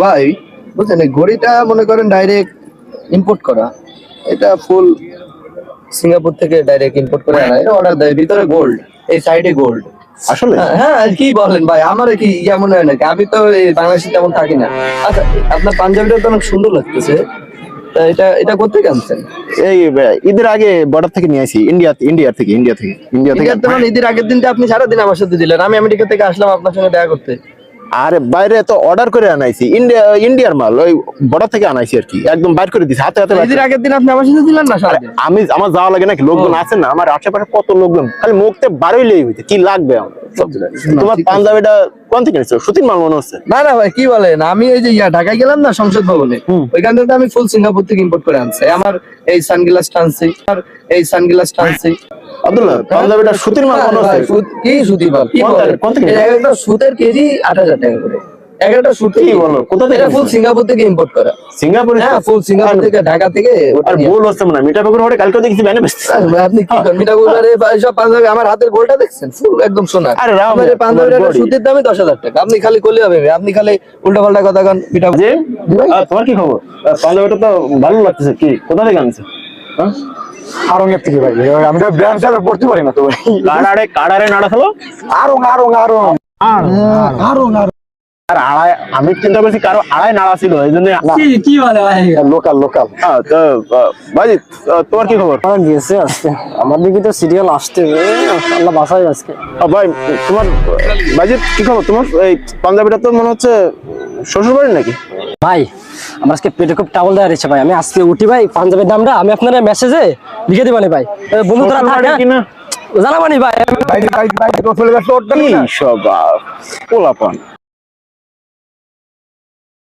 ভাই বুঝছেন, এই ঘড়িটা মনে করেন ডাইরেক্ট ইম্পোর্ট করা। এটা ফুল সিঙ্গাপুর থেকে ডাইরেক্ট ইম্পোর্ট করে আনা। এটা অর্ডার দেয়, ভিতরে গোল্ড, এই সাইডে গোল্ড। আসলে হ্যাঁ, আর কি বলেন ভাই, আমার কি যেমন হয় নাকি? আমি তো এই বাংলাদেশে তেমন থাকি না। আচ্ছা, আপনার পাঞ্জাবিটা তো অনেক সুন্দর লাগতেছে। তা এটা এটা কোথেকে আনছেন? এই ঈদের আগে বর্ডার থেকে নিয়ে আসি, ইন্ডিয়া থেকে। ঈদের তেমন ঈদের আগের দিনটা আপনি সারাদিন আমার সাথে দিলেন, আমি আমেরিকা থেকে আসলাম আপনার সঙ্গে দেখা করতে। আরে বাইরে তো অর্ডার করে আনাইছি, ইন্ডিয়ার মাল, ওই বর্ডার থেকে আনাইছি আর কি, একদম বাইর করে দিছি হাতে হাতে। ঈদের আগের দিন আপনি আমার সাথে দিলেন না সারাদিন? আমার যাওয়া লাগে নাকি? লোকজন আছে না আমার আশেপাশে, কত লোকজন, খালি মুখতে বারোইলেই হইতে কি লাগবে আমার। তোমার পাঞ্জাবিটা কোন থেকে নিচ্ছ? সুতির মাল মনে হচ্ছে। না না ভাই, কি বলেন, আমি ওই যে ঢাকায় গেলাম না সংসদ ভবনে, ওইখান থেকে আমি ফুল সিঙ্গাপুর থেকে ইম্পোর্ট করে আনছি। আমার এই সানগ্লাস টানছি। আব্দুল্লাহ, পাঞ্জাবিটা সুতির মাল মনে হচ্ছে। কি সুতি মাল? কি বলেন? কোন থেকে? এটা একটা সুতের কেজি 8,000 টাকা করে। একটা সুতি। কি বলো? কোথা থেকে? এটা ফুল সিঙ্গাপুর থেকে ইম্পোর্ট করা। সিঙ্গাপুরে? হ্যাঁ, ফুল সিঙ্গাপুর থেকে, ঢাকা থেকে। আর ভুল হচ্ছে না, মিঠাপুকুর হোটেল কালকে দেখছি ব্যানে বেচছে। আপনি কি করেন? মিটা গোলারে সব পাঞ্জাবি, আমার হাতের গোলটা দেখছেন ফুল একদম সোনা। আরে রাম, আমার এই পাঞ্জাবির একটা সুতির দামই 10,000 টাকা। আপনি খালি কলি হবে, আপনি খালি উল্টা পাল্টা কথা কন। মিটা যে তোমার কি খবর? পাঞ্জাবিটা তো ভালো লাগতেছে, কি কোথা থেকে আনছো? হ্যাঁ, আরঙের থেকে ভাই। আমি তো ব্র্যান্ড ছাড়া পড়তে পারি না তো ভাই। কাড়ারে নাড়া খেলো। আর আড়াই, আমি চিন্তা করছি কারো আড়াই নাড়া ছিল, এই জন্য। কি বলে ভাই? লোকাল। ভাই তোমার কি খবর? গেছে আজকে আমার দিকে তো সিরিয়াল আসতে, আল্লাহ বাসায় আজকে। ভাই তোমার বাজিত কি খবর? তোমার এই পাঞ্জাবিটা তো মনে হচ্ছে শ্বশুর বাড়ির নাকি? ভাই আমার আজকে পেটে খুব টাওয়াল দেওয়া রয়েছে ভাই, আমি আজকে উঠি ভাই। পাঞ্জাবের দামটা আমি আপনার মেসেজে লিখে দিবানি ভাই, বন্ধু তারা থাকে কিনা জানাবানি ভাই। সব পোলাপান।